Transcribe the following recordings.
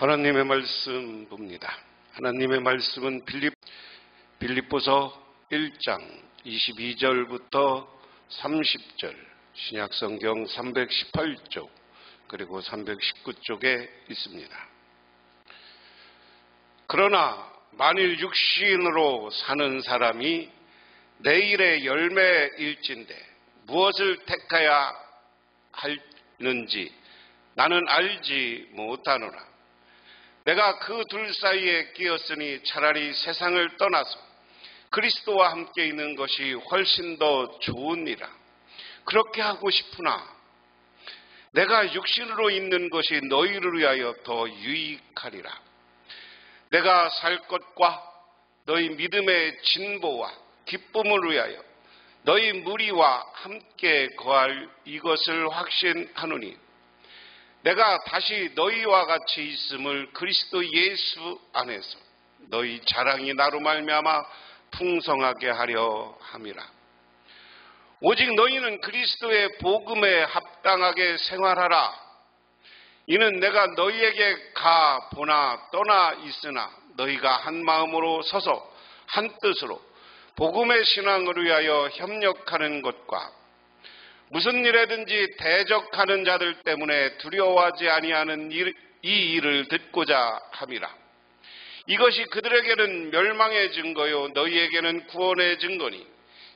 하나님의 말씀 봅니다. 하나님의 말씀은 빌립보서 1장 22절부터 30절, 신약성경 318쪽 그리고 319쪽에 있습니다. 그러나 만일 육신으로 사는 사람이 내일의 열매일진데 무엇을 택하야 하는지 나는 알지 못하노라. 내가 그 둘 사이에 끼었으니 차라리 세상을 떠나서 그리스도와 함께 있는 것이 훨씬 더 좋으니라. 그렇게 하고 싶으나 내가 육신으로 있는 것이 너희를 위하여 더 유익하리라. 내가 살 것과 너희 믿음의 진보와 기쁨을 위하여 너희 무리와 함께 거할 이것을 확신하노니 내가 다시 너희와 같이 있음을 그리스도 예수 안에서 너희 자랑이 나로 말미암아 풍성하게 하려 함이라. 오직 너희는 그리스도의 복음에 합당하게 생활하라. 이는 내가 너희에게 가 보나 떠나 있으나 너희가 한 마음으로 서서 한 뜻으로 복음의 신앙을 위하여 협력하는 것과 무슨 일에든지 대적하는 자들 때문에 두려워하지 아니하는 이 일을 듣고자 함이라. 이것이 그들에게는 멸망의 증거요 너희에게는 구원의 증거니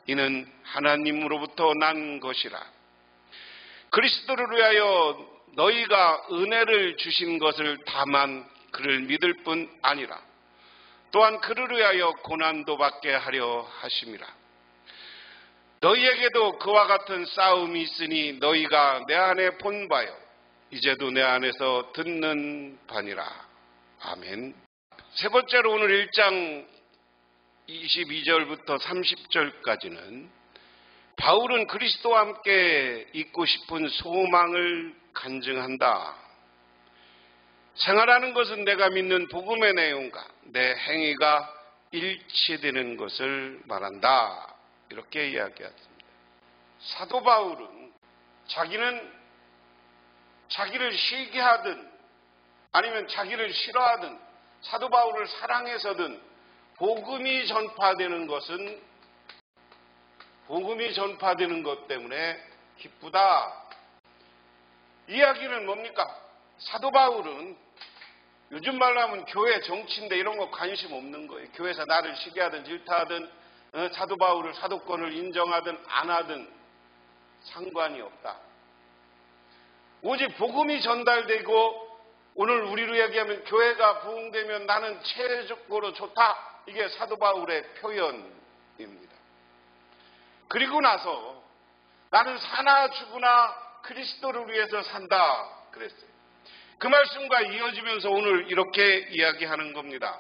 이는 하나님으로부터 난 것이라. 그리스도를 위하여 너희가 은혜를 주신 것을 다만 그를 믿을 뿐 아니라 또한 그를 위하여 고난도 받게 하려 하심이라. 너희에게도 그와 같은 싸움이 있으니 너희가 내 안에 본 바요 이제도 내 안에서 듣는 바니라. 아멘. 세 번째로 오늘 1장 22절부터 30절까지는 바울은 그리스도와 함께 있고 싶은 소망을 간증한다. 생활하는 것은 내가 믿는 복음의 내용과 내 행위가 일치되는 것을 말한다. 이렇게 이야기했습니다. 사도 바울은 자기는 자기를 시기하든 아니면 자기를 싫어하든 사도 바울을 사랑해서든 복음이 전파되는 것 때문에 기쁘다. 이야기는 뭡니까? 사도 바울은 요즘 말로 하면 교회 정치인데 이런 거 관심 없는 거예요. 교회에서 나를 시기하든 질타하든 사도 바울을 사도권을 인정하든 안 하든 상관이 없다. 오직 복음이 전달되고 오늘 우리로 얘기하면 교회가 부흥되면 나는 최적으로 좋다. 이게 사도 바울의 표현입니다. 그리고 나서 나는 사나 죽으나 그리스도를 위해서 산다 그랬어요. 그 말씀과 이어지면서 오늘 이렇게 이야기하는 겁니다.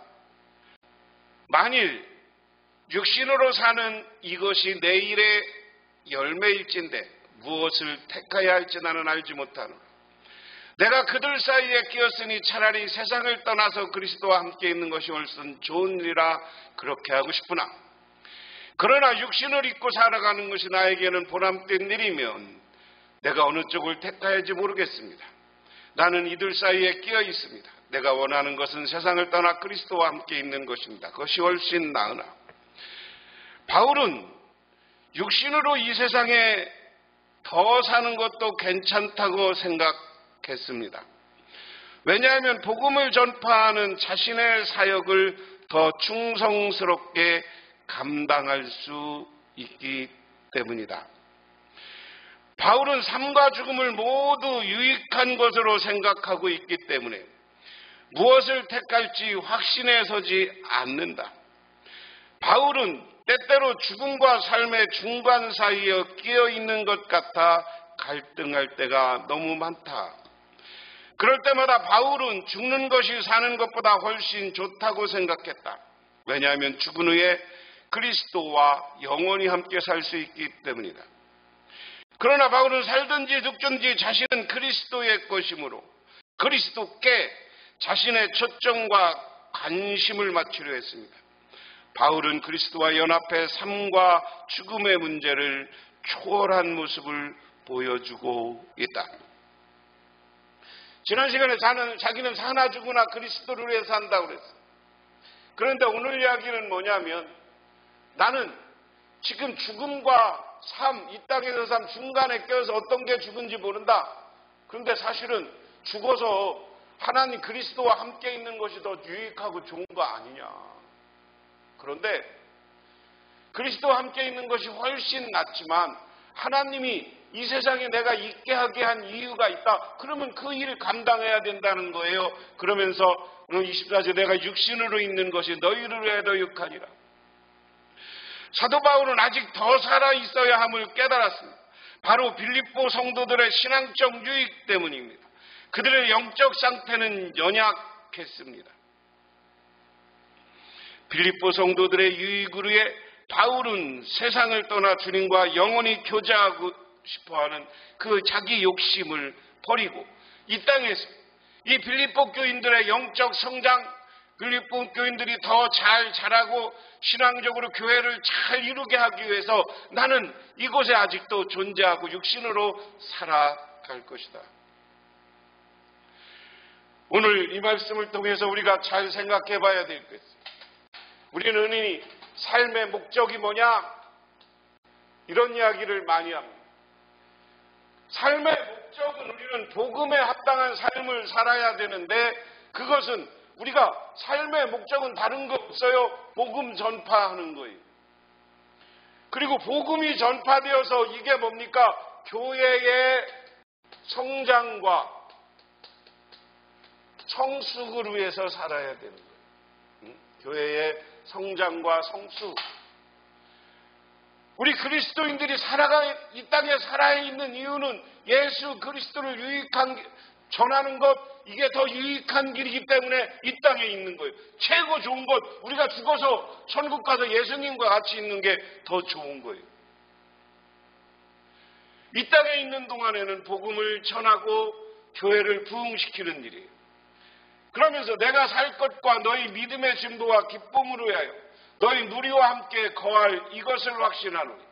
만일 육신으로 사는 이것이 내일의 열매일진데 무엇을 택하여야 할지 나는 알지 못하노라. 내가 그들 사이에 끼었으니 차라리 세상을 떠나서 그리스도와 함께 있는 것이 훨씬 좋은 일이라 그렇게 하고 싶으나 그러나 육신을 입고 살아가는 것이 나에게는 보람된 일이면 내가 어느 쪽을 택할지 모르겠습니다. 나는 이들 사이에 끼어 있습니다. 내가 원하는 것은 세상을 떠나 그리스도와 함께 있는 것입니다. 그것이 훨씬 나으나 바울은 육신으로 이 세상에 더 사는 것도 괜찮다고 생각했습니다. 왜냐하면 복음을 전파하는 자신의 사역을 더 충성스럽게 감당할 수 있기 때문이다. 바울은 삶과 죽음을 모두 유익한 것으로 생각하고 있기 때문에 무엇을 택할지 확신에 서지 않는다. 바울은 때때로 죽음과 삶의 중간 사이에 끼어 있는 것 같아 갈등할 때가 너무 많다. 그럴 때마다 바울은 죽는 것이 사는 것보다 훨씬 좋다고 생각했다. 왜냐하면 죽은 후에 그리스도와 영원히 함께 살 수 있기 때문이다. 그러나 바울은 살든지 죽든지 자신은 그리스도의 것이므로 그리스도께 자신의 초점과 관심을 맞추려 했습니다. 바울은 그리스도와 연합해 삶과 죽음의 문제를 초월한 모습을 보여주고 있다. 지난 시간에 자기는 사나 죽으나 그리스도를 위해 산다고 그랬어요. 그런데 오늘 이야기는 뭐냐면 나는 지금 죽음과 삶, 이 땅에서 삶 중간에 껴서 어떤 게 죽은지 모른다. 그런데 사실은 죽어서 하나님 그리스도와 함께 있는 것이 더 유익하고 좋은 거 아니냐. 그런데 그리스도와 함께 있는 것이 훨씬 낫지만 하나님이 이 세상에 내가 있게 하게 한 이유가 있다. 그러면 그 일을 감당해야 된다는 거예요. 그러면서 24절 내가 육신으로 있는 것이 너희를 위해 더 유익하니라. 사도 바울은 아직 더 살아있어야 함을 깨달았습니다. 바로 빌립보 성도들의 신앙적 유익 때문입니다. 그들의 영적 상태는 연약했습니다. 빌립보 성도들의 유익을 위해 바울은 세상을 떠나 주님과 영원히 교제하고 싶어하는 그 자기 욕심을 버리고 이 땅에서 이 빌립보 교인들의 영적 성장, 빌립보 교인들이 더 잘 자라고 신앙적으로 교회를 잘 이루게 하기 위해서 나는 이곳에 아직도 존재하고 육신으로 살아갈 것이다. 오늘 이 말씀을 통해서 우리가 잘 생각해 봐야 될 것입니다. 우리는 이 삶의 목적이 뭐냐? 이런 이야기를 많이 합니다. 삶의 목적은 우리는 복음에 합당한 삶을 살아야 되는데 그것은 우리가 삶의 목적은 다른 거 없어요. 복음 전파하는 거예요. 그리고 복음이 전파되어서 이게 뭡니까? 교회의 성장과 성숙을 위해서 살아야 되는 거예요. 교회의 성장과 성숙. 우리 그리스도인들이 이 땅에 살아있는 이유는 예수 그리스도를 전하는 것, 이게 더 유익한 길이기 때문에 이 땅에 있는 거예요. 최고 좋은 것, 우리가 죽어서 천국 가서 예수님과 같이 있는 게 더 좋은 거예요. 이 땅에 있는 동안에는 복음을 전하고 교회를 부흥시키는 일이에요. 그러면서 내가 살 것과 너희 믿음의 진보와 기쁨으로 하여 너희 누리와 함께 거할 이것을 확신하노니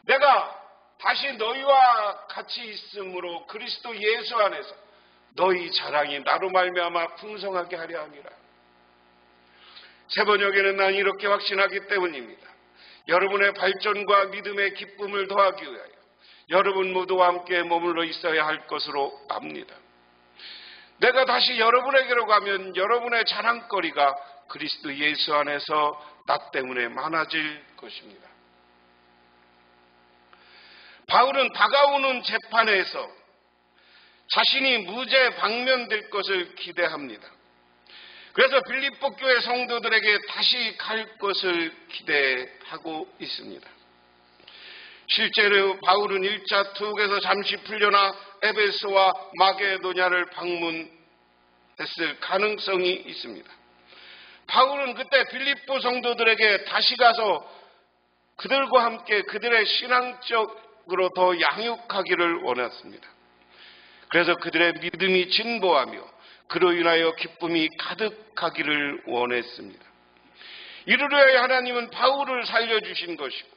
내가 다시 너희와 같이 있으므로 그리스도 예수 안에서 너희 자랑이 나로 말미암아 풍성하게 하려 함이라. 세 번역에는 난 이렇게 확신하기 때문입니다. 여러분의 발전과 믿음의 기쁨을 더하기 위하여 여러분 모두와 함께 머물러 있어야 할 것으로 압니다. 내가 다시 여러분에게로 가면 여러분의 자랑거리가 그리스도 예수 안에서 나 때문에 많아질 것입니다. 바울은 다가오는 재판에서 자신이 무죄 방면될 것을 기대합니다. 그래서 빌립보 교회 성도들에게 다시 갈 것을 기대하고 있습니다. 실제로 바울은 1차 투옥에서 잠시 풀려나 에베소와 마게도냐를 방문했을 가능성이 있습니다. 바울은 그때 빌립보 성도들에게 다시 가서 그들과 함께 그들의 신앙적으로 더 양육하기를 원했습니다. 그래서 그들의 믿음이 진보하며 그로 인하여 기쁨이 가득하기를 원했습니다. 이를 위하여 하나님은 바울을 살려주신 것이고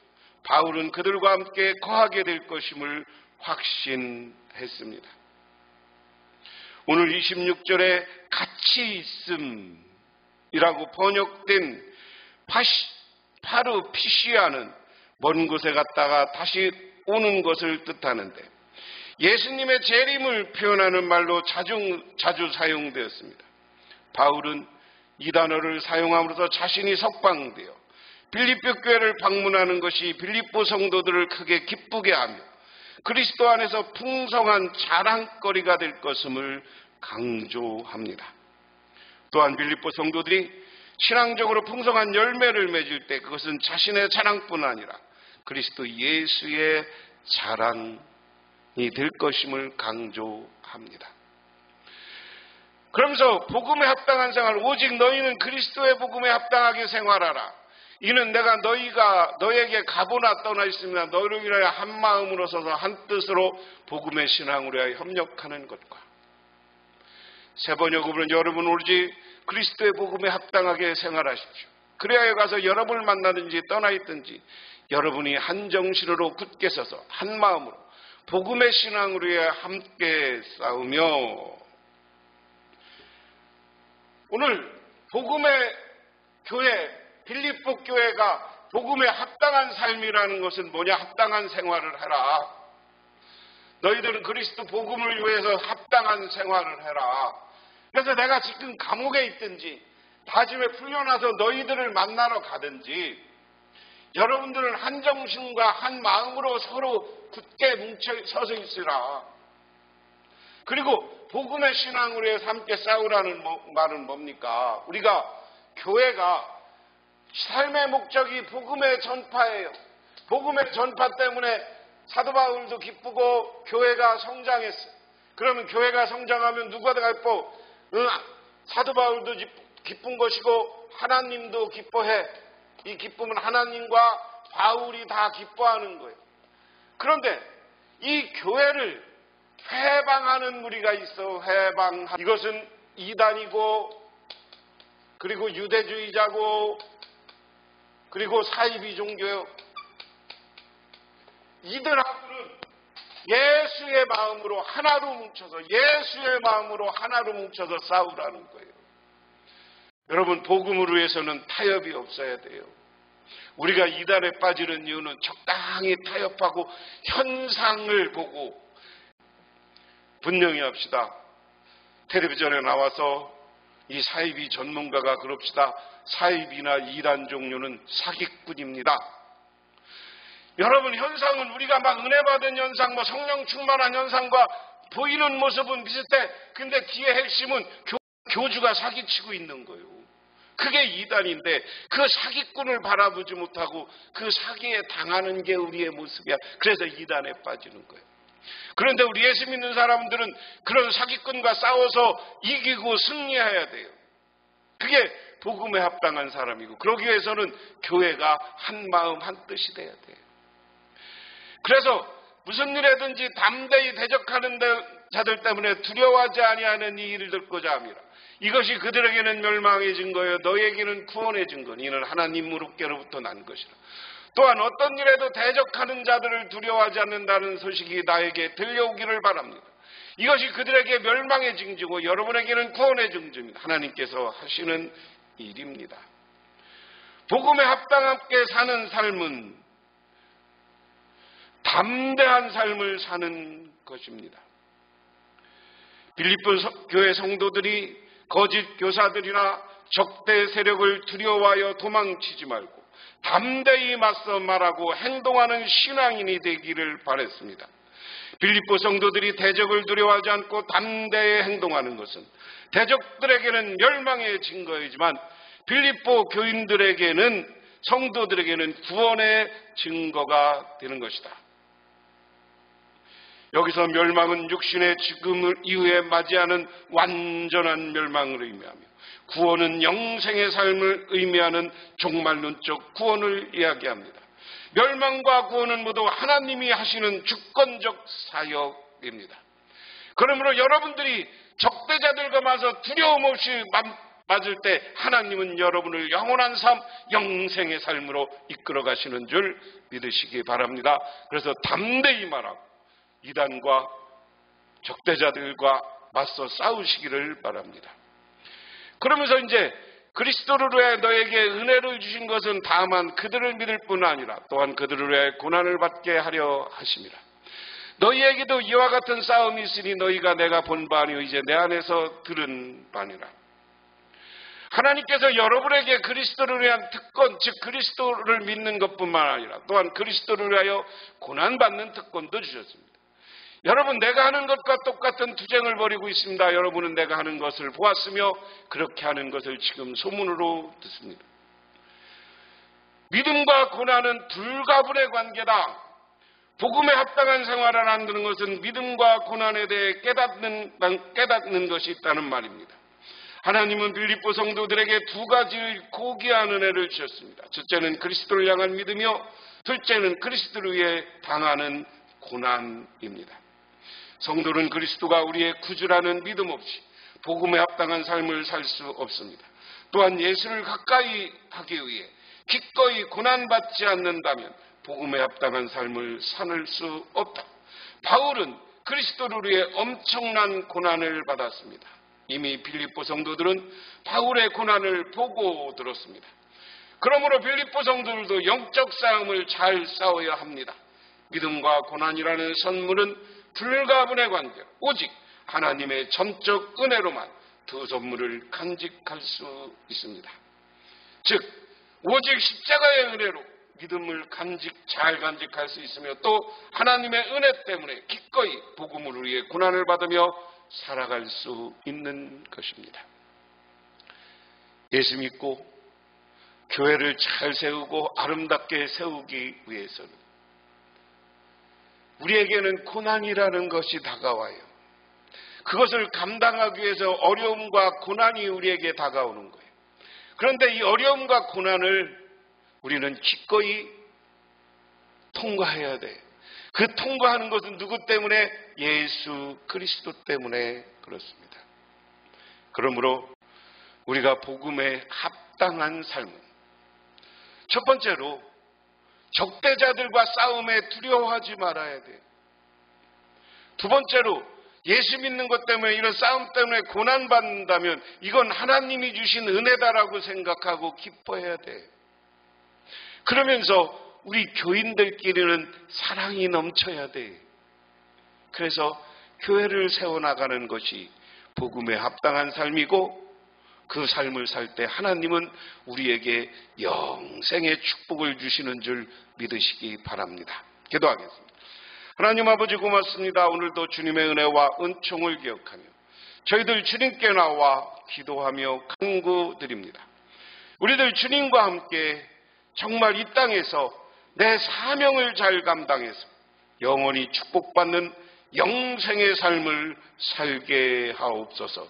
바울은 그들과 함께 거하게 될 것임을 확신했습니다. 오늘 26절에 같이 있음이라고 번역된 파르피시아는 먼 곳에 갔다가 다시 오는 것을 뜻하는데 예수님의 재림을 표현하는 말로 자주 사용되었습니다. 바울은 이 단어를 사용함으로써 자신이 석방되어 빌립보 교회를 방문하는 것이 빌립보 성도들을 크게 기쁘게 하며 그리스도 안에서 풍성한 자랑거리가 될 것임을 강조합니다. 또한 빌립보 성도들이 신앙적으로 풍성한 열매를 맺을 때 그것은 자신의 자랑뿐 아니라 그리스도 예수의 자랑이 될 것임을 강조합니다. 그러면서 복음에 합당한 생활, 오직 너희는 그리스도의 복음에 합당하게 생활하라. 이는 내가 너에게 가보나 떠나 있으면 너희를 위하여 한 마음으로 서서 한 뜻으로 복음의 신앙으로 하여 협력하는 것과 세 번역으로는 여러분 오로지 그리스도의 복음에 합당하게 생활하십시오. 그래야 가서 여러분을 만나든지 떠나 있든지 여러분이 한 정신으로 굳게 서서 한 마음으로 복음의 신앙으로 함께 싸우며 오늘 복음의 교회, 빌립보 교회가 복음에 합당한 삶이라는 것은 뭐냐? 합당한 생활을 해라. 너희들은 그리스도 복음을 위해서 합당한 생활을 해라. 그래서 내가 지금 감옥에 있든지 다짐에 풀려나서 너희들을 만나러 가든지 여러분들은 한 정신과 한 마음으로 서로 굳게 뭉쳐 서서 있으라. 그리고 복음의 신앙으로 해서 함께 싸우라는 말은 뭡니까? 우리가 교회가 삶의 목적이 복음의 전파예요. 복음의 전파 때문에 사도 바울도 기쁘고 교회가 성장했어요. 그러면 교회가 성장하면 누가 더 기뻐? 사도 바울도 기쁜 것이고 하나님도 기뻐해. 이 기쁨은 하나님과 바울이 다 기뻐하는 거예요. 그런데 이 교회를 회방하는 무리가 있어. 이것은 이단이고 그리고 유대주의자고 그리고 사이비 종교요. 이들하고는 예수의 마음으로 하나로 뭉쳐서 싸우라는 거예요. 여러분, 복음을 위해서는 타협이 없어야 돼요. 우리가 이단에 빠지는 이유는 적당히 타협하고 현상을 보고 분명히 합시다. 텔레비전에 나와서 이 사이비 전문가가 그럽시다. 사이비나 이단 종류는 사기꾼입니다. 여러분, 현상은 우리가 막 은혜 받은 현상, 성령 충만한 현상과 보이는 모습은 비슷해. 근데 뒤에 핵심은 교주가 사기치고 있는 거예요. 그게 이단인데 그 사기꾼을 바라보지 못하고 그 사기에 당하는 게 우리의 모습이야. 그래서 이단에 빠지는 거예요. 그런데 우리 예수 믿는 사람들은 그런 사기꾼과 싸워서 이기고 승리해야 돼요. 그게 복음에 합당한 사람이고, 그러기 위해서는 교회가 한 마음 한 뜻이 돼야 돼요. 그래서 무슨 일에든지 담대히 대적하는 자들 때문에 두려워하지 아니하는 이 일을 듣고자 합니다. 이것이 그들에게는 멸망의 증거요 너에게는 구원의 증거. 이는 하나님으로부터 난 것이라. 또한 어떤 일에도 대적하는 자들을 두려워하지 않는다는 소식이 나에게 들려오기를 바랍니다. 이것이 그들에게 멸망의 징조고 여러분에게는 구원의 징조입니다. 하나님께서 하시는 일입니다. 복음에 합당하게 사는 삶은 담대한 삶을 사는 것입니다. 빌립보 교회 성도들이 거짓 교사들이나 적대 세력을 두려워하여 도망치지 말고 담대히 맞서 말하고 행동하는 신앙인이 되기를 바랬습니다. 빌립보 성도들이 대적을 두려워하지 않고 담대히 행동하는 것은 대적들에게는 멸망의 증거이지만 빌립보 교인들에게는, 성도들에게는 구원의 증거가 되는 것이다. 여기서 멸망은 육신의 죽음을 이후에 맞이하는 완전한 멸망을 의미하며, 구원은 영생의 삶을 의미하는 종말론적 구원을 이야기합니다. 멸망과 구원은 모두 하나님이 하시는 주권적 사역입니다. 그러므로 여러분들이 적대자들과 맞서 두려움 없이 맞을 때 하나님은 여러분을 영원한 삶, 영생의 삶으로 이끌어 가시는 줄 믿으시기 바랍니다. 그래서 담대히 말하고 이단과 적대자들과 맞서 싸우시기를 바랍니다. 그러면서 이제 그리스도를 위해 너에게 은혜를 주신 것은 다만 그들을 믿을 뿐 아니라 또한 그들을 위해 고난을 받게 하려 하심이라. 너희에게도 이와 같은 싸움이 있으니 너희가 내가 본 바 아니요 이제 내 안에서 들은 바니라. 하나님께서 여러분에게 그리스도를 위한 특권, 즉 그리스도를 믿는 것뿐만 아니라 또한 그리스도를 위하여 고난받는 특권도 주셨습니다. 여러분, 내가 하는 것과 똑같은 투쟁을 벌이고 있습니다. 여러분은 내가 하는 것을 보았으며 그렇게 하는 것을 지금 소문으로 듣습니다. 믿음과 고난은 불가분의 관계다. 복음에 합당한 생활을 한다는 것은 믿음과 고난에 대해 깨닫는 것이 있다는 말입니다. 하나님은 빌립보 성도들에게 두 가지의 고귀한 은혜를 주셨습니다. 첫째는 그리스도를 향한 믿음이요, 둘째는 그리스도를 위해 당하는 고난입니다. 성도는 그리스도가 우리의 구주라는 믿음 없이 복음에 합당한 삶을 살 수 없습니다. 또한 예수를 가까이 하기 위해 기꺼이 고난받지 않는다면 복음에 합당한 삶을 살 수 없다. 바울은 그리스도를 위해 엄청난 고난을 받았습니다. 이미 빌립보 성도들은 바울의 고난을 보고 들었습니다. 그러므로 빌립보 성도들도 영적 싸움을 잘 싸워야 합니다. 믿음과 고난이라는 선물은 불가분의 관계로 오직 하나님의 전적 은혜로만 두 선물을 간직할 수 있습니다. 즉 오직 십자가의 은혜로 믿음을 잘 간직할 수 있으며 또 하나님의 은혜 때문에 기꺼이 복음을 위해 고난을 받으며 살아갈 수 있는 것입니다. 예수 믿고 교회를 잘 세우고 아름답게 세우기 위해서는 우리에게는 고난이라는 것이 다가와요. 그것을 감당하기 위해서 어려움과 고난이 우리에게 다가오는 거예요. 그런데 이 어려움과 고난을 우리는 기꺼이 통과해야 돼. 그 통과하는 것은 누구 때문에? 예수 그리스도 때문에 그렇습니다. 그러므로 우리가 복음에 합당한 삶은 첫 번째로 적대자들과 싸움에 두려워하지 말아야 돼요. 두 번째로 예수 믿는 것 때문에 이런 싸움 때문에 고난받는다면 이건 하나님이 주신 은혜다라고 생각하고 기뻐해야 돼요. 그러면서 우리 교인들끼리는 사랑이 넘쳐야 돼요. 그래서 교회를 세워나가는 것이 복음에 합당한 삶이고 그 삶을 살 때 하나님은 우리에게 영생의 축복을 주시는 줄 믿으시기 바랍니다. 기도하겠습니다. 하나님 아버지 고맙습니다. 오늘도 주님의 은혜와 은총을 기억하며 저희들 주님께 나와 기도하며 간구드립니다. 우리들 주님과 함께 정말 이 땅에서 내 사명을 잘 감당해서 영원히 축복받는 영생의 삶을 살게 하옵소서.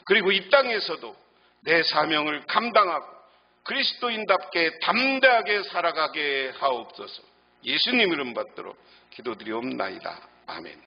그리고 이 땅에서도 내 사명을 감당하고 그리스도인답게 담대하게 살아가게 하옵소서. 예수님 이름 받들어 기도드리옵나이다. 아멘.